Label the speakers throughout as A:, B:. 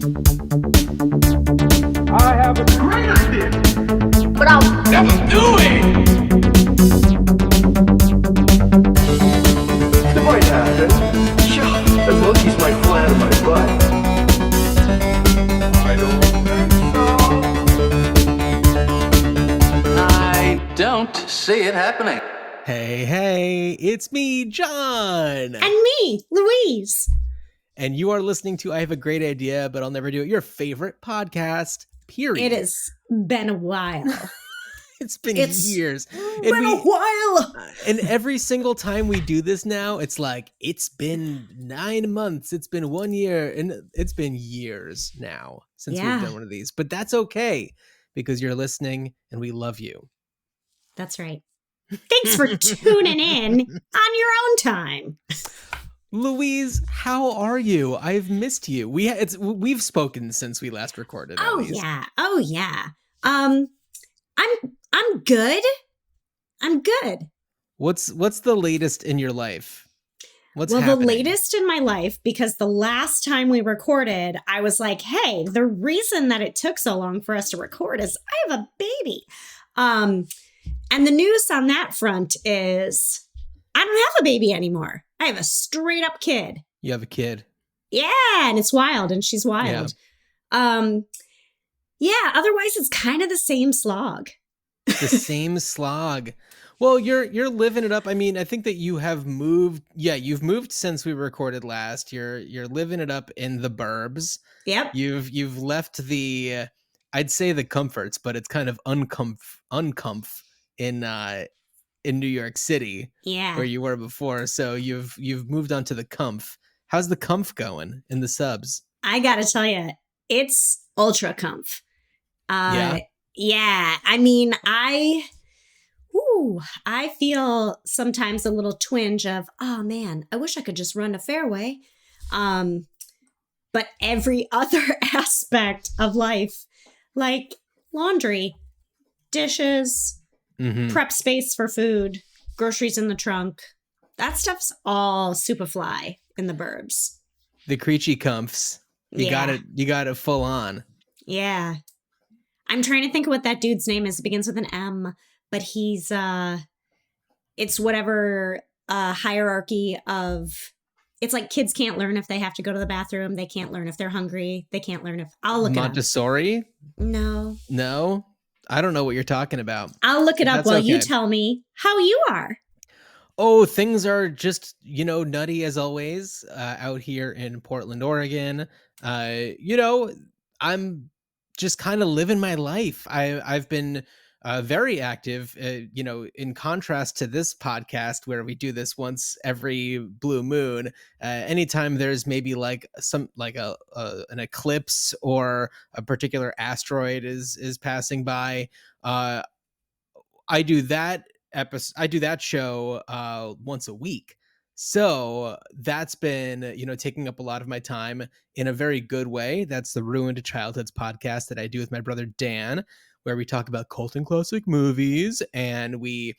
A: I have a great idea,
B: but I'll never do it.
A: It might happen. Sure, the monkeys might fly out of my butt. I don't think so.
B: I don't see it happening.
C: Hey, it's me, Jon.
D: And me, Louise.
C: And you are listening to I Have a Great Idea, but I'll Never Do It, your favorite podcast, period.
D: It has been a while.
C: It's been years.
D: Been a while.
C: And every single time we do this now, it's like, it's been 9 months, it's been 1 year, and it's been years now since we've done one of these. But that's okay, because you're listening and we love you.
D: That's right. Thanks for tuning in on your own time.
C: Louise, how are you? I've missed you. We've spoken since we last recorded.
D: Oh yeah. I'm good. I'm good.
C: What's the latest in your life? What's happening?
D: The latest in my life, because the last time we recorded, I was like, hey, the reason that it took so long for us to record is I have a baby. And the news on that front is I don't have a baby anymore. I have a straight up kid.
C: You have a kid.
D: Yeah, and it's wild, and she's wild. Otherwise it's kind of the same slog.
C: The same slog. Well, you're living it up. I mean, I think that you have moved. Yeah, you've moved since we recorded last. You're living it up in the burbs.
D: Yep.
C: You've left the I'd say the comforts, but it's kind of uncomf in New York City.
D: Yeah.
C: Where you were before. So you've moved on to the comf. How's the comf going in the subs?
D: I gotta tell you, it's ultra comf. Yeah. I mean, I feel sometimes a little twinge of, oh man, I wish I could just run a fairway. But every other aspect of life, like laundry, dishes, prep space for food, groceries in the trunk, that stuff's all super fly in the burbs.
C: The creechy comfs. You got it full on.
D: Yeah. I'm trying to think of what that dude's name is. It begins with an M, but he's it's whatever hierarchy of, it's like kids can't learn if they have to go to the bathroom. They can't learn if they're hungry. They can't learn if I'll look
C: Montessori?
D: it up.
C: No. I don't know what you're talking about.
D: I'll look it up while you tell me how you are.
C: Oh, things are just, nutty as always out here in Portland, Oregon. I'm just kind of living my life. I've been very active, in contrast to this podcast where we do this once every blue moon. Anytime there's maybe like an eclipse or a particular asteroid is passing by, I do that show once a week. So that's been, taking up a lot of my time in a very good way. That's the Ruined Childhoods podcast that I do with my brother Dan, where we talk about cult and classic movies, and we,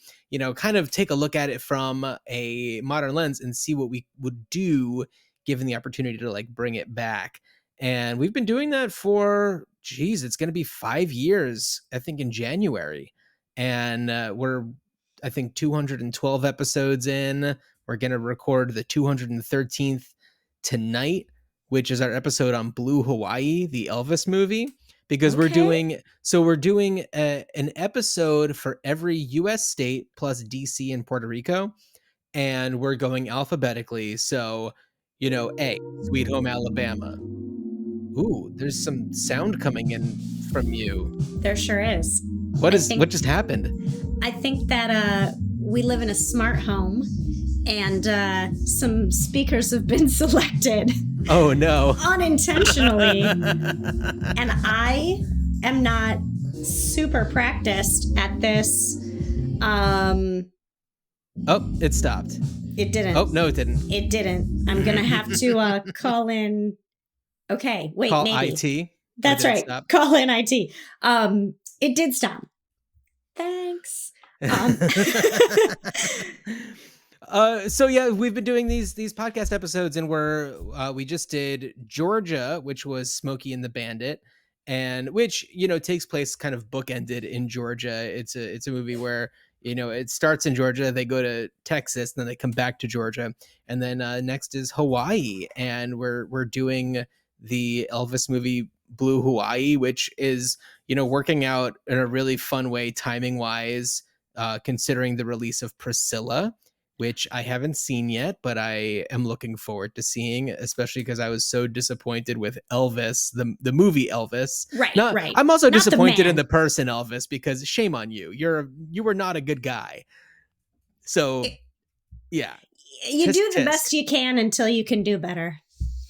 C: kind of take a look at it from a modern lens and see what we would do given the opportunity to like bring it back. And we've been doing that for, it's going to be 5 years, I think, in January. And we're, I think, 212 episodes in. We're going to record the 213th tonight, which is our episode on Blue Hawaii, the Elvis movie. Because we're doing an episode for every U.S. state plus DC and Puerto Rico, and we're going alphabetically. So, A, Sweet Home Alabama. Ooh, there's some sound coming in from you.
D: There sure is.
C: What just happened?
D: I think that we live in a smart home, and some speakers have been selected.
C: Oh no.
D: Unintentionally. And I am not super practiced at this.
C: Oh, it stopped.
D: It didn't.
C: Oh, no, it didn't.
D: It didn't. I'm going to have to call in. Okay, wait,
C: call
D: maybe.
C: IT.
D: That's right. Stop? Call in IT. It did stop. Thanks.
C: So yeah, we've been doing these podcast episodes, and we just did Georgia, which was Smokey and the Bandit, and which takes place kind of bookended in Georgia. It's a movie where it starts in Georgia, they go to Texas, and then they come back to Georgia, and then next is Hawaii, and we're doing the Elvis movie Blue Hawaii, which is working out in a really fun way timing wise, considering the release of Priscilla, which I haven't seen yet, but I am looking forward to seeing, especially because I was so disappointed with Elvis, the movie Elvis.
D: Right, right.
C: I'm also
D: Not the
C: disappointed in
D: man.
C: the person Elvis, because shame on you. You were not a good guy. So, yeah.
D: You
C: Tisk,
D: do the
C: tisk.
D: best you can until you can do better.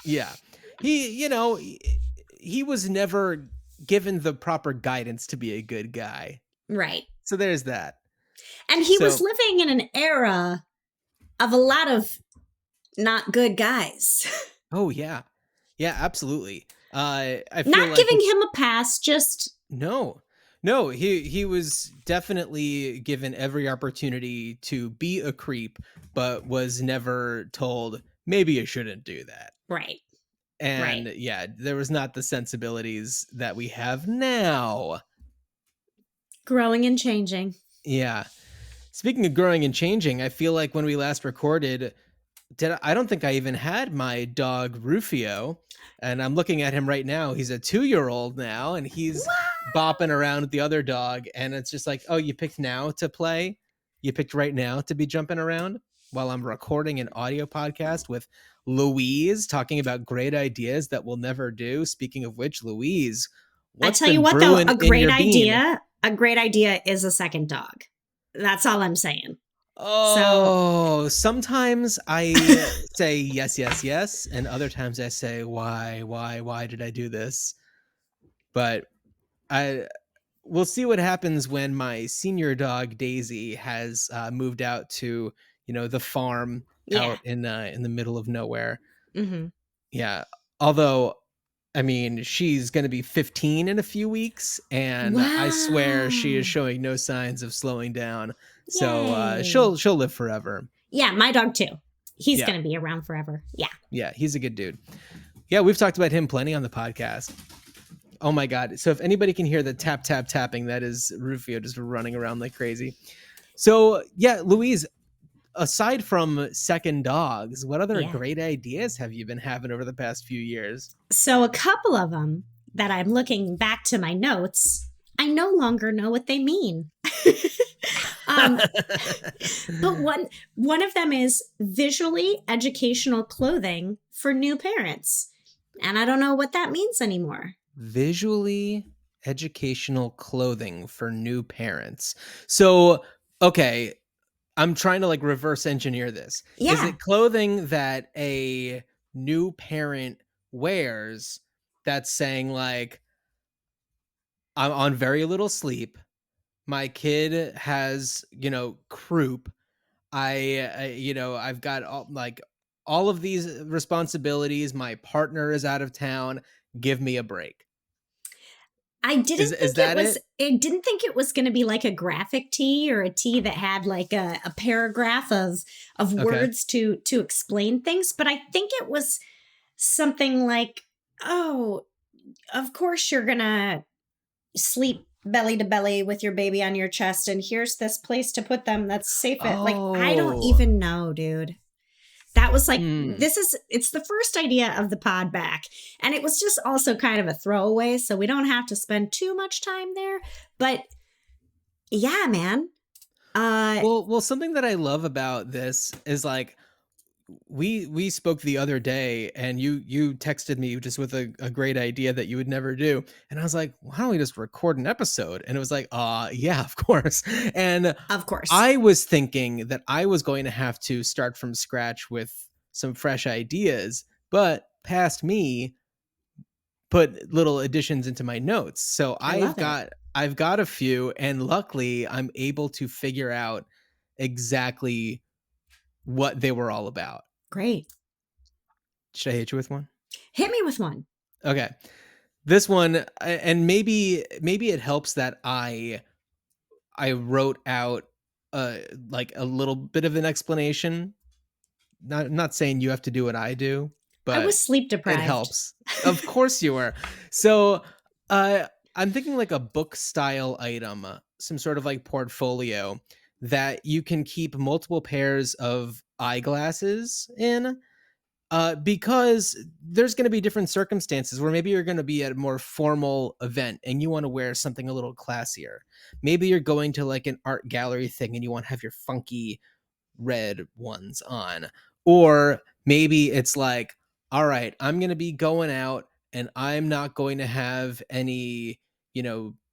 C: Yeah. He was never given the proper guidance to be a good guy.
D: Right.
C: So there's that.
D: And he was living in an era of a lot of not good guys.
C: Oh yeah. Yeah, absolutely. I feel
D: not
C: like
D: giving him a pass, just
C: no, he was definitely given every opportunity to be a creep, but was never told maybe you shouldn't do that.
D: right.
C: And
D: Right.
C: yeah, there was not the sensibilities that we have now.
D: Growing and changing.
C: Yeah. Speaking of growing and changing, I feel like when we last recorded, I don't think I even had my dog Rufio, and I'm looking at him right now. He's a 2-year-old now, and he's bopping around with the other dog, and it's just like, oh, you picked now to play? You picked right now to be jumping around while I'm recording an audio podcast with Louise talking about great ideas that we'll never do. Speaking of which, Louise, what's
D: I tell you
C: been
D: what, though,
C: brewing
D: a
C: in
D: great
C: your bean?
D: idea is a second dog. That's all I'm saying.
C: Oh, sometimes I say yes, yes, yes, and other times I say why did I do this? But we'll see what happens when my senior dog Daisy has moved out to the farm out in the middle of nowhere.
D: Mm-hmm.
C: Yeah, although I mean she's going to be 15 in a few weeks, and I swear she is showing no signs of slowing down. So she'll live forever.
D: Yeah, my dog too. He's going to be around forever. Yeah.
C: Yeah, he's a good dude. Yeah, we've talked about him plenty on the podcast. Oh my God. So if anybody can hear the tap, tap, tapping, that is Rufio just running around like crazy. So yeah, Louise, aside from second dogs, what other great ideas have you been having over the past few years?
D: So a couple of them that I'm looking back to my notes, I no longer know what they mean. But one of them is visually educational clothing for new parents. And I don't know what that means anymore.
C: Visually educational clothing for new parents. So, okay, I'm trying to reverse engineer this.
D: Yeah.
C: Is it clothing that a new parent wears that's saying I'm on very little sleep, my kid has, croup, I've got all of these responsibilities, my partner is out of town, give me a break?
D: I didn't think it was going to be like a graphic tee or a tee that had a paragraph of words to explain things, but I think it was something like, oh, of course you're going to sleep belly to belly with your baby on your chest, and here's this place to put them that's safe. I don't even know, dude. That was it's the first idea of the pod back. And it was just also kind of a throwaway, so we don't have to spend too much time there. But yeah, man.
C: Well, something that I love about this is we spoke the other day, and you texted me just with a great idea that you would never do, and I was like, why don't we just record an episode? And it was like, yeah, of course. And
D: of course
C: I was thinking that I was going to have to start from scratch with some fresh ideas, but past me put little additions into my notes. So I've got a few, and luckily I'm able to figure out exactly what they were all about.
D: Great.
C: Should I hit you with one?
D: Hit me with one.
C: Okay. This one, and maybe it helps that I wrote out like a little bit of an explanation. Not saying you have to do what I do,
D: I was
C: but
D: sleep
C: it
D: deprived.
C: helps. Of course you were. So I'm thinking like a book style item, some sort of like portfolio that you can keep multiple pairs of eyeglasses in. Because there's going to be different circumstances where maybe you're going to be at a more formal event and you want to wear something a little classier. Maybe you're going to like an art gallery thing and you want to have your funky red ones on. Or maybe it's like, all right, I'm going to be going out and I'm not going to have any,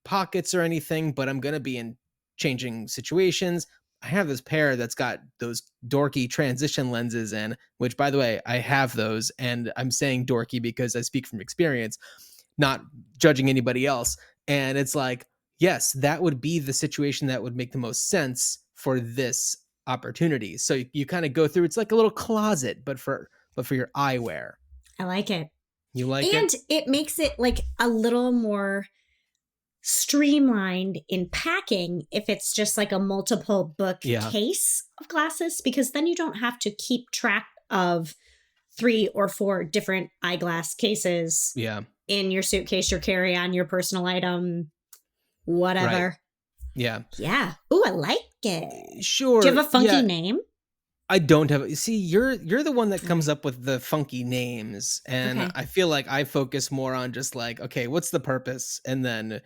C: pockets or anything, but I'm going to be in changing situations. I have this pair that's got those dorky transition lenses in, which by the way, I have those, and I'm saying dorky because I speak from experience, not judging anybody else. And it's like, yes, that would be the situation that would make the most sense for this opportunity. So you kind of go through, it's like a little closet, but for your eyewear.
D: I like it.
C: You like
D: And
C: it?
D: it makes it like a little more streamlined in packing if it's just like a multiple book case of glasses, because then you don't have to keep track of 3 or 4 different eyeglass cases in your suitcase, your carry-on, your personal item, whatever.
C: Right. Yeah.
D: Yeah. Ooh, I like it.
C: Sure.
D: Do you have a funky name?
C: I don't have. See, you're the one that comes up with the funky names, and I feel like I focus more on just like, okay, what's the purpose, and then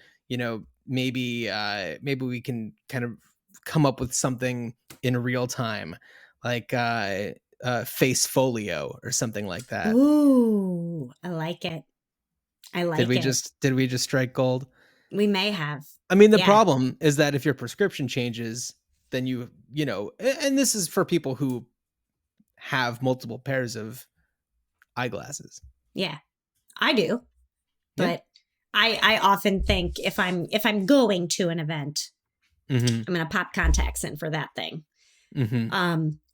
C: maybe we can kind of come up with something in real time, like face folio or something like that.
D: Ooh, I like it. I like it.
C: Did we just strike gold?
D: We may have.
C: I mean, the problem is that if your prescription changes, then and this is for people who have multiple pairs of eyeglasses.
D: Yeah, I do. But I often think if I'm going to an event, I'm going to pop contacts in for that thing.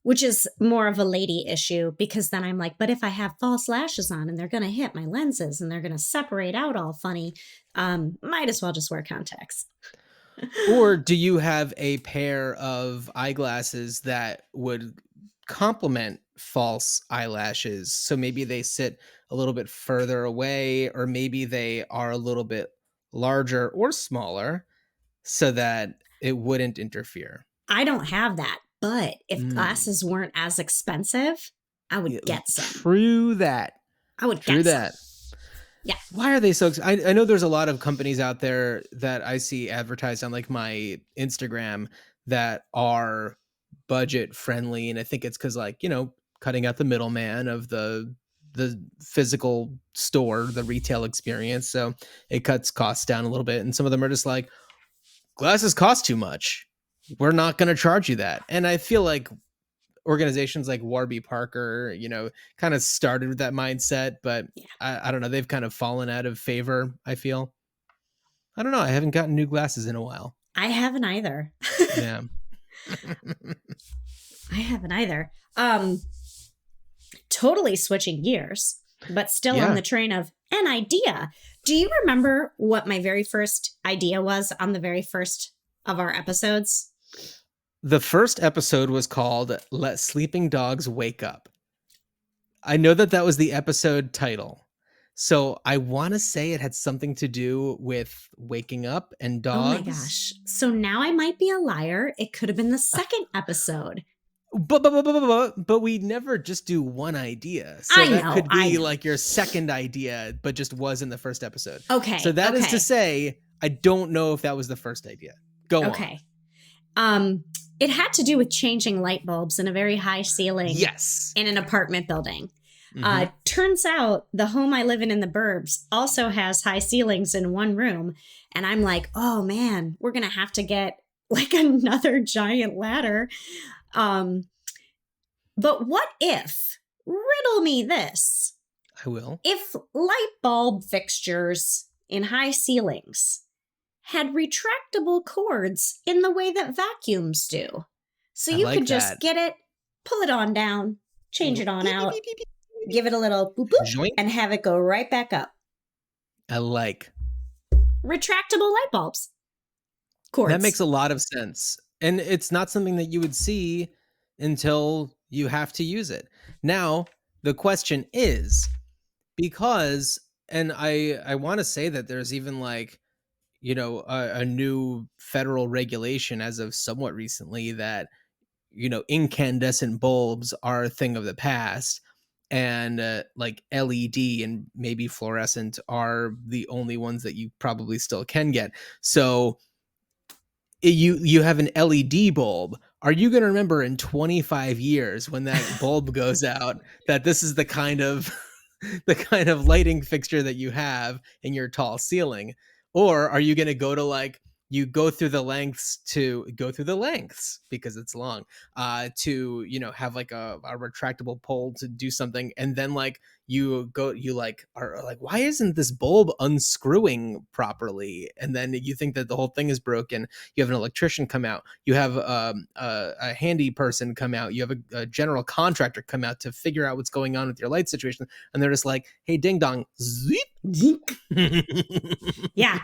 D: Which is more of a lady issue, because then I'm like, but if I have false lashes on and they're going to hit my lenses and they're going to separate out all funny, might as well just wear contacts.
C: Or do you have a pair of eyeglasses that would complement false eyelashes? So maybe they sit a little bit further away, or maybe they are a little bit larger or smaller so that it wouldn't interfere.
D: I don't have that, but if glasses weren't as expensive, I would get some.
C: True that.
D: I would get some. Yeah.
C: Why are they so expensive? I know there's a lot of companies out there that I see advertised on like my Instagram that are budget friendly. And I think it's because like, cutting out the middleman of the physical store, the retail experience. So it cuts costs down a little bit. And some of them are just like, glasses cost too much. We're not going to charge you that. And I feel like organizations like Warby Parker, kind of started with that mindset, but I don't know. They've kind of fallen out of favor, I feel. I don't know. I haven't gotten new glasses in a while.
D: I haven't either.
C: Yeah.
D: I haven't either. Totally switching gears, but still on the train of an idea. Do you remember what my very first idea was on the very first of our episodes?
C: The first episode was called Let Sleeping Dogs Wake Up. I know that was the episode title. So I want to say it had something to do with waking up and dogs.
D: Oh my gosh. So now I might be a liar. It could have been the second episode.
C: But we never just do one idea. So that could be like your second idea, but just was in the first episode.
D: Okay.
C: So that is to say, I don't know if that was the first idea. Go on.
D: Okay. It had to do with changing light bulbs in a very high ceiling.
C: Yes.
D: In an apartment building. Turns out the home I live in the burbs also has high ceilings in one room. And I'm like, oh man, we're going to have to get like another giant ladder. But what if, riddle me this.
C: I will.
D: If light bulb fixtures in high ceilings had retractable cords in the way that vacuums do. So you could just get it, pull it on down, change it on out, give it a little boop boop, and have it go right back up.
C: I like.
D: Retractable light bulbs. Cords.
C: That makes a lot of sense. And it's not something that you would see until you have to use it. Now, the question is, because, and I want to say that there's even like, a new federal regulation as of somewhat recently that, incandescent bulbs are a thing of the past, and like LED and maybe fluorescent are the only ones that you probably still can get. So you have an LED bulb. Are you going to remember in 25 years when that bulb goes out that this is the kind of the kind of lighting fixture that you have in your tall ceiling? Or are you going to go to like you go through the lengths because it's long to have like a retractable pole to do something, and then like you like are like, why isn't this bulb unscrewing properly? And then you think that the whole thing is broken. You have an electrician come out, you have a handy person come out, you have a general contractor come out to figure out what's going on with your light situation, and they're just like, hey, ding dong, zeep.
D: Yeah.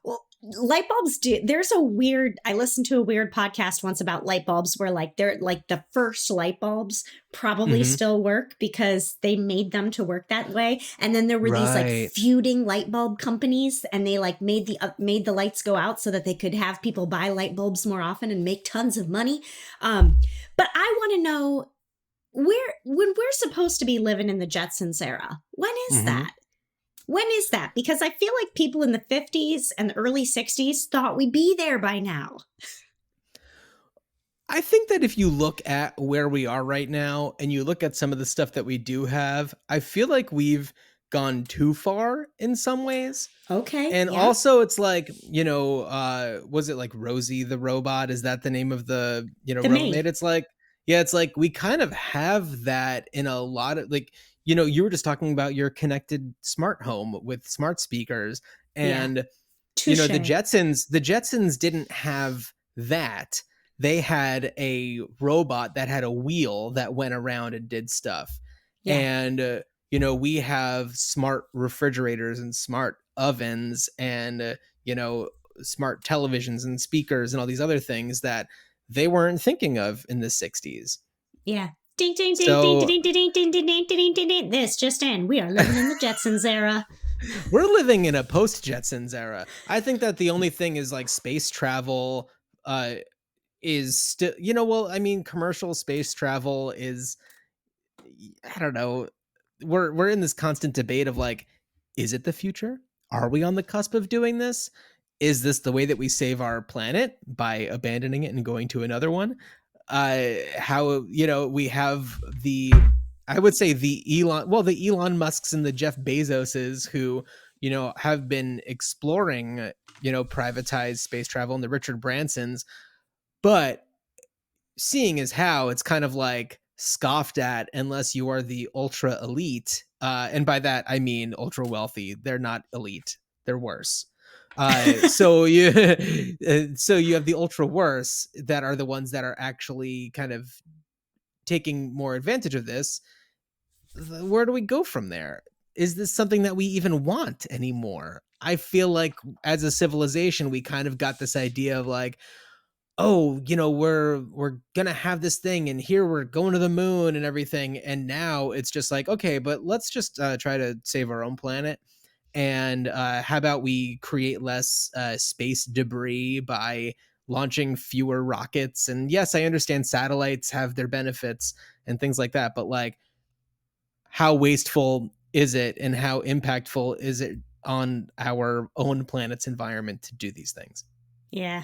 D: Well, light bulbs there's a weird, I listened to a weird podcast once about light bulbs where like they're like the first light bulbs probably still work because they made them to work that way. And then there were these like feuding light bulb companies, and they like made the lights go out so that they could have people buy light bulbs more often and make tons of money. But I want to know when we're supposed to be living in the Jetsons era. When is that? When is that? Because I feel like people in the 50s and the early 60s thought we'd be there by now.
C: I think that if you look at where we are right now and you look at some of the stuff that we do have, I feel like we've gone too far in some ways.
D: Okay.
C: And also it's like, was it like Rosie the robot? Is that the name of the robot maid? It's like, yeah, it's like we kind of have that in a lot of like, you were just talking about your connected smart home with smart speakers, and the Jetsons didn't have that. They had a robot that had a wheel that went around and did stuff. Yeah. And we have smart refrigerators and smart ovens and smart televisions and speakers and all these other things that they weren't thinking of in the 60s.
D: Yeah. Ding, ding, ding, ding, ding, ding, ding, ding, ding, ding, ding, ding. This just in. We are living in the Jetsons era.
C: We're living in a post-Jetsons era. I think that the only thing is like space travel is still, commercial space travel is, I don't know. We're in this constant debate of like, is it the future? Are we on the cusp of doing this? Is this the way that we save our planet by abandoning it and going to another one? How we have I would say the Elon Musks and the Jeff Bezoses who have been exploring privatized space travel, and the Richard Bransons, but seeing as how it's kind of like scoffed at unless you are the ultra elite, and by that I mean ultra wealthy. They're not elite, they're worse. So you have the ultra worse that are the ones that are actually kind of taking more advantage of this. Where do we go from there? Is this something that we even want anymore? I feel like as a civilization, we kind of got this idea of like, oh, we're gonna have this thing, and here we're going to the moon and everything. And now it's just like, okay, but let's just try to save our own planet. And how about we create less space debris by launching fewer rockets? And yes, I understand satellites have their benefits and things like that, but like, how wasteful is it and how impactful is it on our own planet's environment to do these things?
D: Yeah.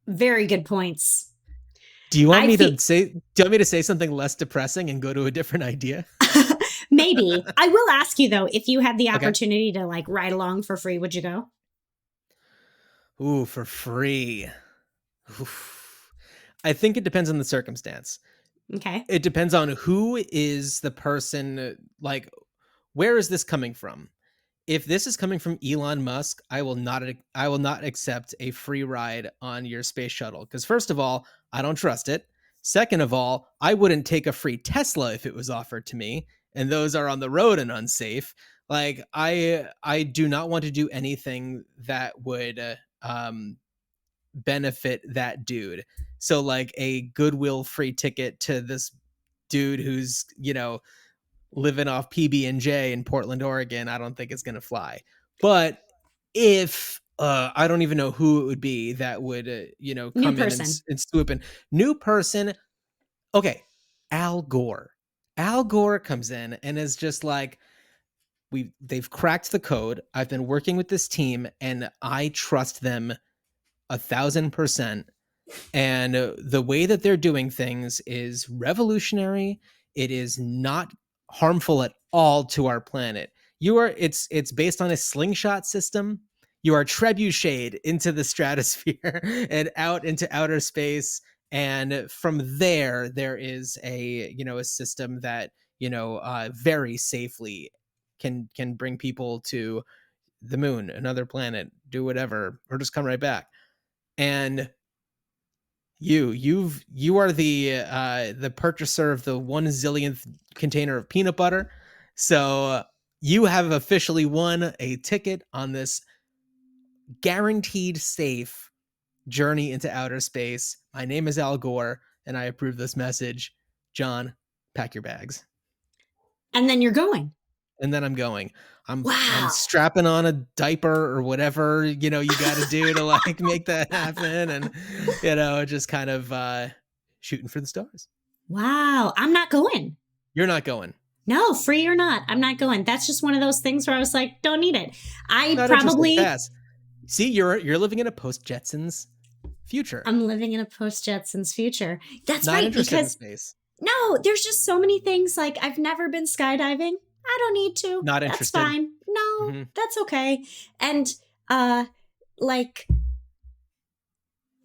D: Very good points.
C: Do you want me to say something less depressing and go to a different idea?
D: Maybe. I will ask you though, if you had the opportunity to like ride along for free, would you go?
C: Ooh, for free. Oof. I think it depends on the circumstance.
D: Okay.
C: It depends on who is the person, like, where is this coming from? If this is coming from Elon Musk, I will not accept a free ride on your space shuttle. Because first of all, I don't trust it. Second of all, I wouldn't take a free Tesla if it was offered to me, and those are on the road and unsafe. Like, I do not want to do anything that would benefit that dude. So like a Goodwill free ticket to this dude who's, living off PB&J in Portland, Oregon, I don't think it's going to fly. But if I don't even know who it would be that would, come in and swoop in. New person. Okay. Al Gore. Al Gore comes in and is just like, they've cracked the code. I've been working with this team and I trust them 1,000%. And the way that they're doing things is revolutionary. It is not harmful at all to our planet. It's based on a slingshot system. You are trebucheted into the stratosphere and out into outer space. And from there is a system that, very safely can bring people to the moon, another planet, do whatever, or just come right back. And you are the purchaser of the 1 zillionth container of peanut butter. So you have officially won a ticket on this guaranteed safe journey into outer space. My name is Al Gore, and I approve this message. John, pack your bags.
D: And then you're going.
C: And then I'm going. I'm strapping on a diaper or whatever, you got to do to like make that happen. And, just kind of shooting for the stars. Wow.
D: I'm not going.
C: You're not going.
D: No, free or not. I'm not going. That's just one of those things where I was like, don't need it.
C: See, you're living in a post-Jetsons future.
D: I'm living in a post-Jetsons future. That's
C: not
D: right.
C: Interested
D: because
C: in space.
D: No, there's just so many things. Like I've never been skydiving. I don't need to.
C: Not interested.
D: That's fine. No, That's okay. And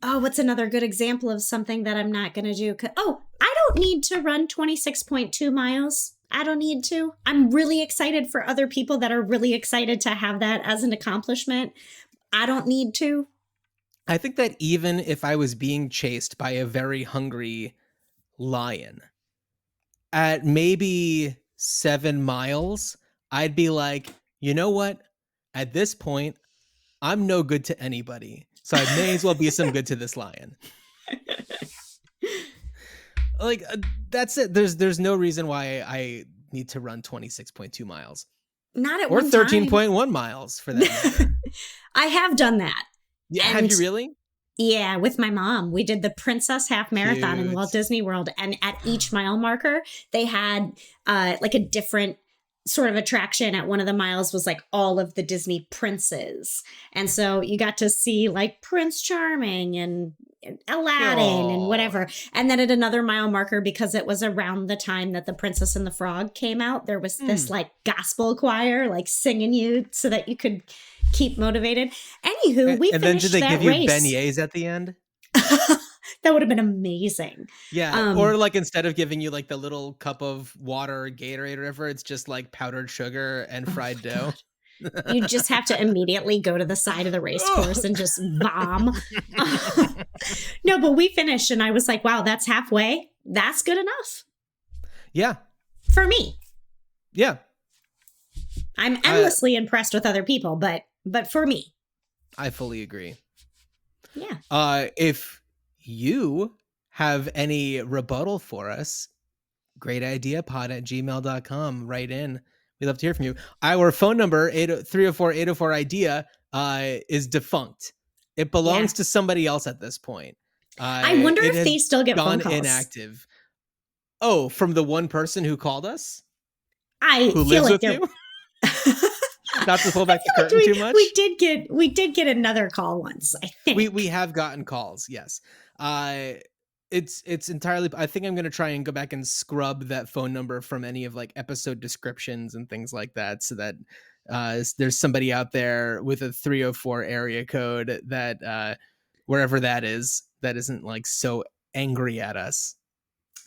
D: what's another good example of something that I'm not going to do? I don't need to run 26.2 miles. I don't need to. I'm really excited for other people that are really excited to have that as an accomplishment. I don't need to.
C: I think that even if I was being chased by a very hungry lion at maybe 7 miles, I'd be like, you know what? At this point, I'm no good to anybody. So I may as well be some good to this lion. That's it. There's no reason why I need to run 26.2 miles.
D: Not at
C: or
D: one time.
C: 13.1 miles for that matter.
D: I have done that.
C: Yeah, have you really?
D: Yeah, with my mom. We did the Princess Half Marathon in
C: Cute.
D: Walt Disney World. And at each mile marker, they had like a different sort of attraction. At one of the miles was like all of the Disney princes. And so you got to see like Prince Charming and Aladdin and whatever. And then at another mile marker, because it was around the time that The Princess and the Frog came out, there was this like gospel choir like singing you so that you could keep motivated. Anywho, we
C: and then
D: finished
C: did they
D: that
C: give
D: race.
C: you beignets at the end?
D: That would have been amazing.
C: Yeah. Or like instead of giving you like the little cup of water or Gatorade or whatever, it's just like powdered sugar and fried dough.
D: You just have to immediately go to the side of the race course and just bomb. No, but we finished and I was like, wow, that's halfway. That's good enough.
C: Yeah.
D: For me.
C: Yeah.
D: I'm endlessly impressed with other people, but for me.
C: I fully agree.
D: Yeah.
C: If you have any rebuttal for us, greatideapod@gmail.com. Write in. We'd love to hear from you. Our phone number, 304-804-IDEA, is defunct. It belongs to somebody else at this point.
D: I wonder if they still get phone calls.
C: Inactive. Oh, from the one person who called us?
D: Who
C: lives
D: like
C: with you? Not to pull back the curtain too much.
D: We did get another call once, I think.
C: We have gotten calls, yes. It's entirely, I think I'm going to try and go back and scrub that phone number from any of like episode descriptions and things like that, so that there's somebody out there with a 304 area code that wherever that is, that isn't like so angry at us.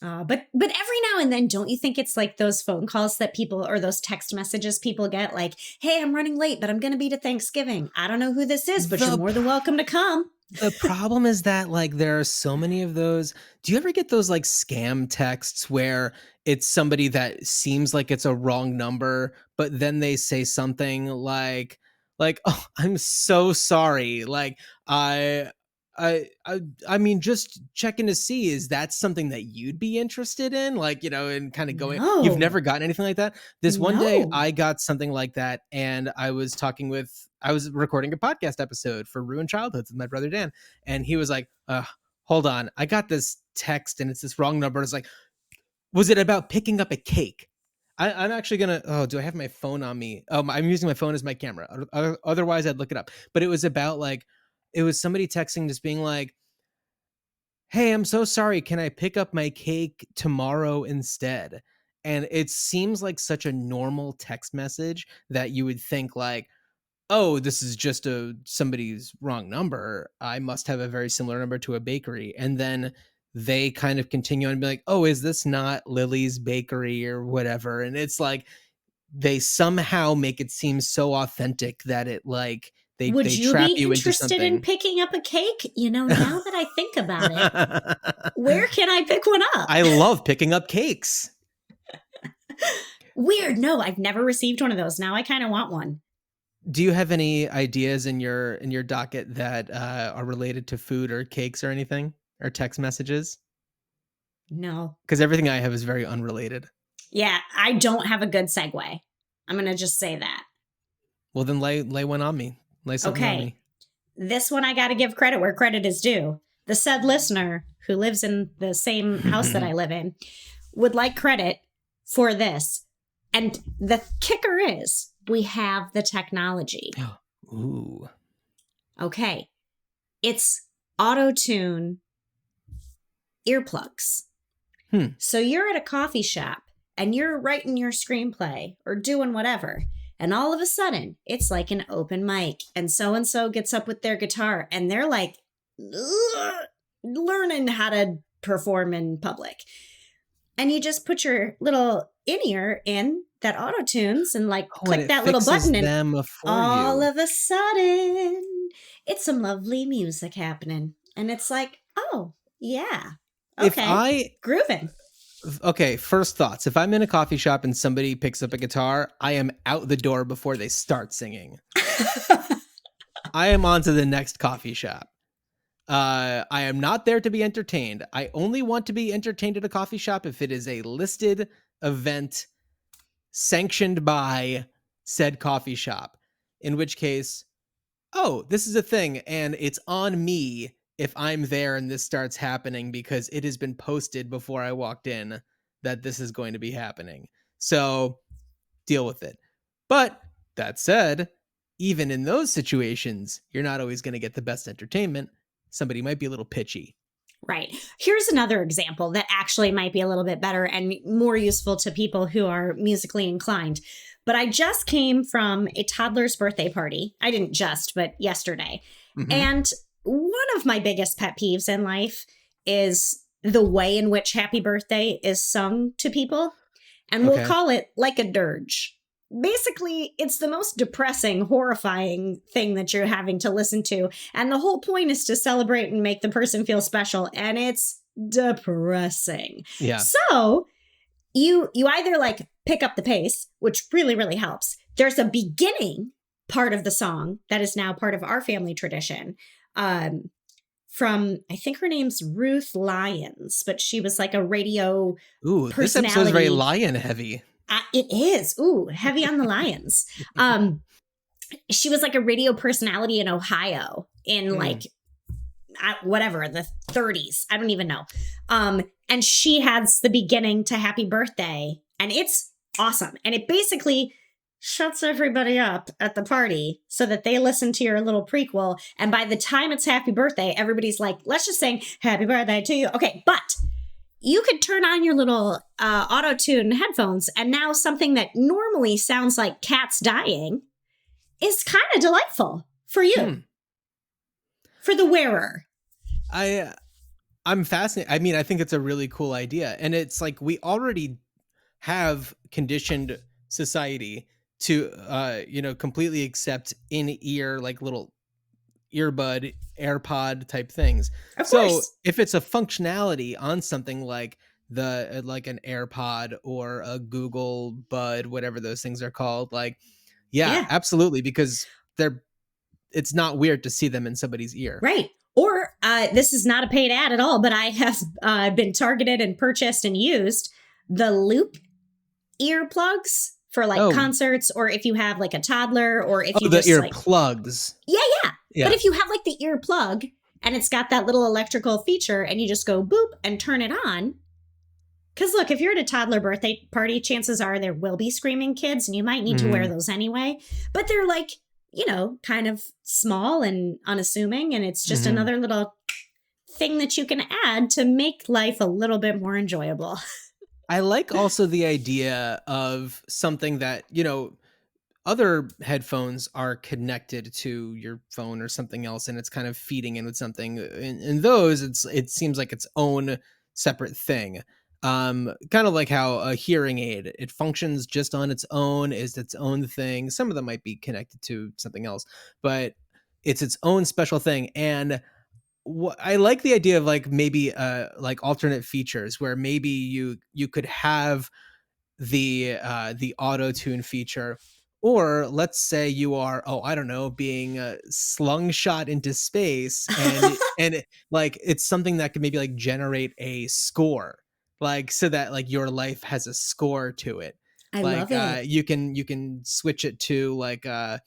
D: But every now and then, don't you think it's like those phone calls that people, or those text messages people get like, hey, I'm running late, but I'm going to be to Thanksgiving. I don't know who this is, but you're more than welcome to come.
C: The problem is that like there are so many of those. Do you ever get those like scam texts where it's somebody that seems like it's a wrong number, but then they say something like, oh, I'm so sorry. Like I mean, just checking to see, is that something that you'd be interested in? Like, and kind of going, you've
D: No.
C: never gotten anything like that? This one day
D: No.
C: I got something like that, and I was recording a podcast episode for Ruined Childhoods with my brother Dan, and he was like, hold on, I got this text and it's this wrong number. It's like, was it about picking up a cake? I'm actually gonna. Do I have my phone on me? I'm using my phone as my camera. Otherwise, I'd look it up. But it was about like, it was somebody texting, just being like, "Hey, I'm so sorry. Can I pick up my cake tomorrow instead?" And it seems like such a normal text message that you would think like, "Oh, this is just somebody's wrong number. I must have a very similar number to a bakery." And then they kind of continue and be like, "Oh, is this not Lily's bakery or whatever?" And it's like they somehow make it seem so authentic that it like they
D: Would you
C: trap
D: be
C: you into
D: interested in
C: something.
D: picking up a cake? Now that I think about it, where can I pick one up?
C: I love picking up cakes.
D: Weird. No, I've never received one of those. Now I kind of want one.
C: Do you have any ideas in your docket that are related to food or cakes or anything, or text messages?
D: No.
C: Because everything I have is very unrelated.
D: Yeah, I don't have a good segue. I'm going to just say that.
C: Well, then lay one on me. Lay something on me.
D: This one I got to give credit where credit is due. The said listener, who lives in the same house that I live in, would like credit for this. And the kicker is, we have the technology.
C: Ooh.
D: Okay. It's auto-tune earplugs. So you're at a coffee shop and you're writing your screenplay or doing whatever. And all of a sudden, it's like an open mic. And so gets up with their guitar and they're like learning how to perform in public. And you just put your little in-ear in that auto-tunes and like click
C: and
D: that little button and all
C: you.
D: of a sudden, it's some lovely music happening. And it's like, oh, yeah. Okay, grooving.
C: Okay, first thoughts. If I'm in a coffee shop and somebody picks up a guitar, I am out the door before they start singing. I am on to the next coffee shop. I am not there to be entertained. I only want to be entertained at a coffee shop if it is a listed event sanctioned by said coffee shop. In which case, this is a thing and it's on me if I'm there and this starts happening because it has been posted before I walked in that this is going to be happening. So deal with it. But that said, even in those situations, you're not always going to get the best entertainment. Somebody might be a little pitchy.
D: Right. Here's another example that actually might be a little bit better and more useful to people who are musically inclined. But I just came from a toddler's birthday party. I didn't just, but yesterday. Mm-hmm. And one of my biggest pet peeves in life is the way in which happy birthday is sung to people. And we'll call it like a dirge. Basically, it's the most depressing, horrifying thing that you're having to listen to. And the whole point is to celebrate and make the person feel special. And it's depressing.
C: Yeah.
D: So you either like pick up the pace, which really, really helps. There's a beginning part of the song that is now part of our family tradition. From, I think her name's Ruth Lyons, but she was like a radio personality.
C: This episode is very lion heavy.
D: It is. Ooh, heavy on the lions. She was like a radio personality in Ohio in like, whatever, the 30s. I don't even know. And she has the beginning to Happy Birthday. And it's awesome. And it basically shuts everybody up at the party so that they listen to your little prequel. And by the time it's Happy Birthday, everybody's like, let's just sing Happy Birthday to you. Okay, but you could turn on your little auto-tune headphones and now something that normally sounds like cats dying is kind of delightful for you, for the wearer.
C: I'm fascinated. I mean, I think it's a really cool idea. And it's like we already have conditioned society to, completely accept in-ear, like little earbud, AirPod type things.
D: Of course.
C: If it's a functionality on something like like an AirPod or a Google Bud, whatever those things are called, like, yeah. Absolutely. Because it's not weird to see them in somebody's ear.
D: Right. Or this is not a paid ad at all, but I have been targeted and purchased and used the loop earplugs for like concerts, or if you have like a toddler, or if you
C: the
D: just
C: earplugs.
D: Yeah. But if you have like the earplug and it's got that little electrical feature and you just go boop and turn it on. Because look, if you're at a toddler birthday party, chances are there will be screaming kids and you might need to wear those anyway. But they're like, you know, kind of small and unassuming. And it's just another little thing that you can add to make life a little bit more enjoyable.
C: I like also the idea of something that, you know, other headphones are connected to your phone or something else, and it's kind of feeding in with something. In those, it seems like its own separate thing. Kind of like how a hearing aid, it functions just on its own, is its own thing. Some of them might be connected to something else, but it's its own special thing. And I like the idea of like maybe like alternate features where maybe you could have the auto tune feature, or let's say you are, I don't know, being slungshot into space, and like it's something that could maybe like generate a score, like so that like your life has a score to it.
D: I
C: Like
D: love it.
C: you can switch it to like a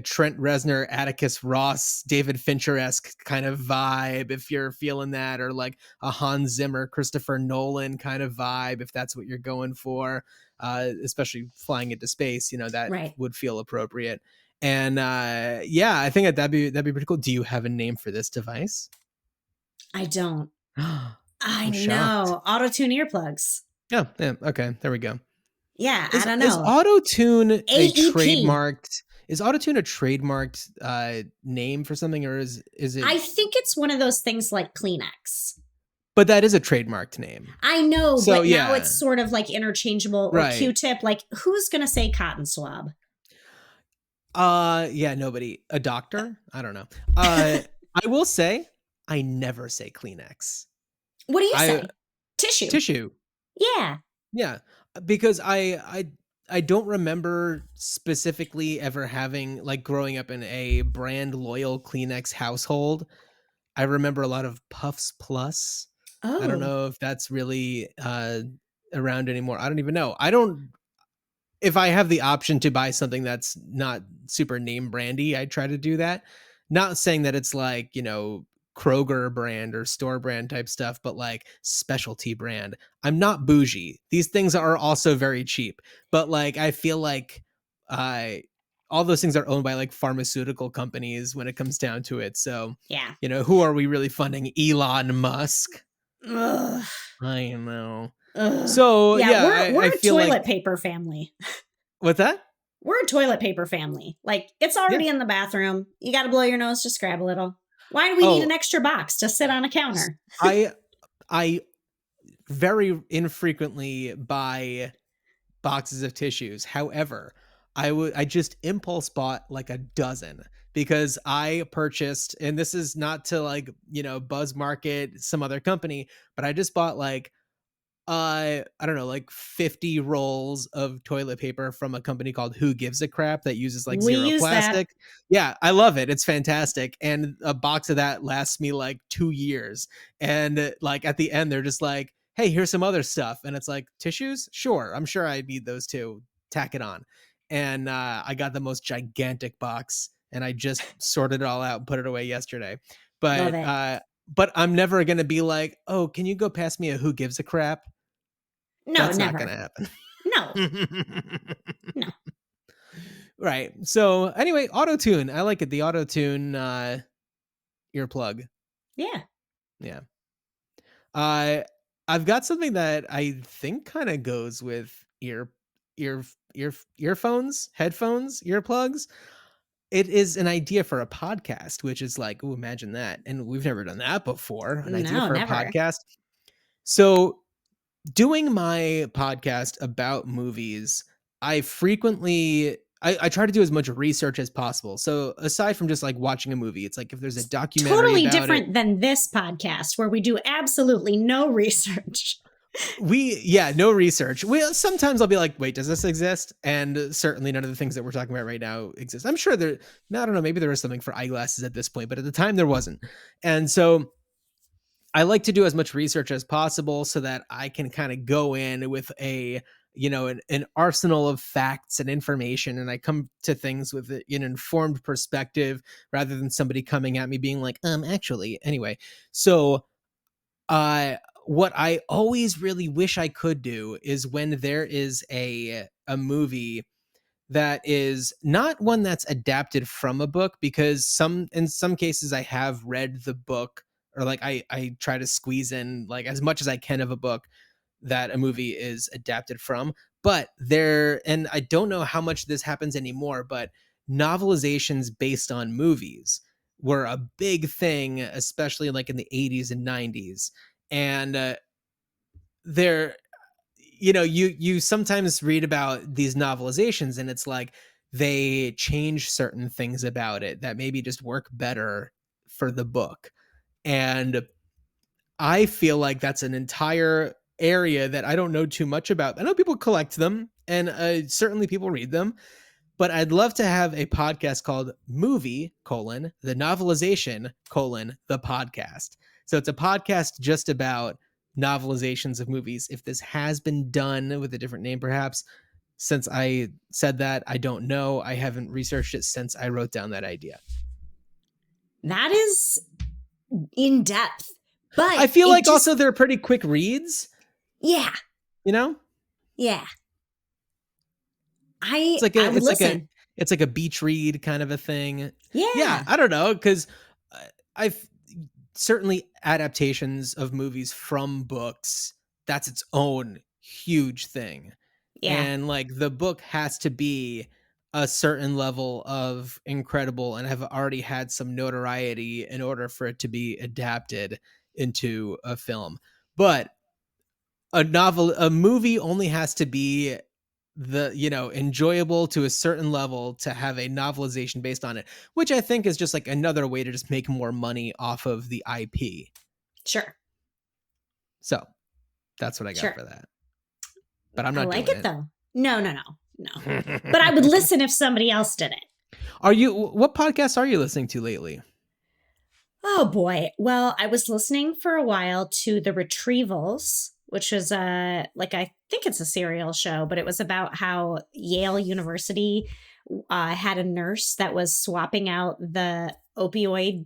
C: Trent Reznor, Atticus Ross, David Fincher-esque kind of vibe if you're feeling that, or like a Hans Zimmer, Christopher Nolan kind of vibe if that's what you're going for. Especially flying into space, you know, that would feel appropriate. And yeah, I think that'd be pretty cool. Do you have a name for this device?
D: I don't. I
C: shocked.
D: know. Auto-tune earplugs.
C: Yeah. Okay, there we go.
D: Yeah, I don't know.
C: Is auto-tune
D: AEP.
C: a trademarked? Is auto-tune a trademarked name for something, or is it?
D: I think it's one of those things like Kleenex.
C: But that is a trademarked name.
D: I know,
C: so,
D: but now it's sort of like interchangeable, or Q-tip. Like, who's going to say cotton swab?
C: Yeah, nobody. A doctor? I don't know. I will say, I never say Kleenex.
D: What do you say?
C: Tissue.
D: Yeah.
C: Yeah, because I don't remember specifically ever having, like, growing up in a brand loyal Kleenex household. I remember a lot of Puffs Plus. I don't know if that's really around anymore. I don't even know. If I have the option to buy something that's not super name brandy, I try to do that. Not saying that it's like, you know, Kroger brand or store brand type stuff, but like specialty brand. I'm not bougie. These things are also very cheap, but like I feel like all those things are owned by like pharmaceutical companies when it comes down to it. So
D: yeah,
C: you know, who are we really funding? Elon Musk.
D: Ugh.
C: I know. Ugh. So yeah,
D: we're
C: I
D: a
C: feel
D: toilet
C: like,
D: paper family.
C: What's that?
D: We're a toilet paper family. Like, it's already in the bathroom. You got to blow your nose, just grab a little. Why do we need an extra box to sit on a counter?
C: I very infrequently buy boxes of tissues. However, I just impulse bought like a dozen because I purchased, and this is not to like, you know, buzz market some other company, but I just bought like I don't know, like 50 rolls of toilet paper from a company called Who Gives a Crap that uses like zero plastic. That. Yeah, I love it. It's fantastic. And a box of that lasts me like 2 years. And like at the end, they're just like, hey, here's some other stuff. And it's like, tissues? Sure. I'm sure I need those too. Tack it on. And I got the most gigantic box and I just sorted it all out and put it away yesterday. But I'm never going to be like, oh, can you go pass me a Who Gives a Crap?
D: No,
C: that's
D: never.
C: not going to happen.
D: No.
C: Right. So anyway, auto-tune. I like it. The auto-tune earplug.
D: Yeah.
C: Yeah. I've got something that I think kind of goes with earphones, headphones, earplugs. It is an idea for a podcast, which is like, oh, imagine that. And we've never done that before. An idea for a podcast. So doing my podcast about movies, I frequently, I try to do as much research as possible. So aside from just like watching a movie, it's like if there's a documentary
D: totally
C: about
D: different than this podcast where we do absolutely no research.
C: No research. Sometimes I'll be like, wait, does this exist? And certainly none of the things that we're talking about right now exist. I'm sure I don't know, maybe there is something for eyeglasses at this point, but at the time there wasn't. And so I like to do as much research as possible so that I can kind of go in with an arsenal of facts and information, and I come to things with an informed perspective rather than somebody coming at me being like, actually, anyway. So, what I always really wish I could do is when there is a movie that is not one that's adapted from a book, because in some cases I have read the book, or like I try to squeeze in like as much as I can of a book that a movie is adapted from. But and I don't know how much this happens anymore, but novelizations based on movies were a big thing, especially like in the 80s and 90s. And they're you sometimes read about these novelizations and it's like they change certain things about it that maybe just work better for the book. And I feel like that's an entire area that I don't know too much about. I know people collect them, and certainly people read them, but I'd love to have a podcast called Movie: the Novelization: the Podcast. So it's a podcast just about novelizations of movies. If this has been done with a different name, perhaps. Since I said that, I don't know. I haven't researched it since I wrote down that idea.
D: That is in depth. But
C: I feel like also they're pretty quick reads.
D: Yeah.
C: You know?
D: Yeah.
C: It's like a beach read kind of a thing.
D: Yeah.
C: I don't know, because I've certainly adaptations of movies from books. That's its own huge thing.
D: Yeah.
C: And like the book has to be a certain level of incredible and have already had some notoriety in order for it to be adapted into a film. But a movie only has to be enjoyable to a certain level to have a novelization based on it, which I think is just like another way to just make more money off of the IP.
D: Sure.
C: So that's what I got for that. But I'm not
D: I like
C: doing
D: it though. No. But I would listen if somebody else did it.
C: What podcasts are you listening to lately?
D: Oh boy. Well, I was listening for a while to The Retrievals, which is I think it's a serial show, but it was about how Yale University had a nurse that was swapping out the opioid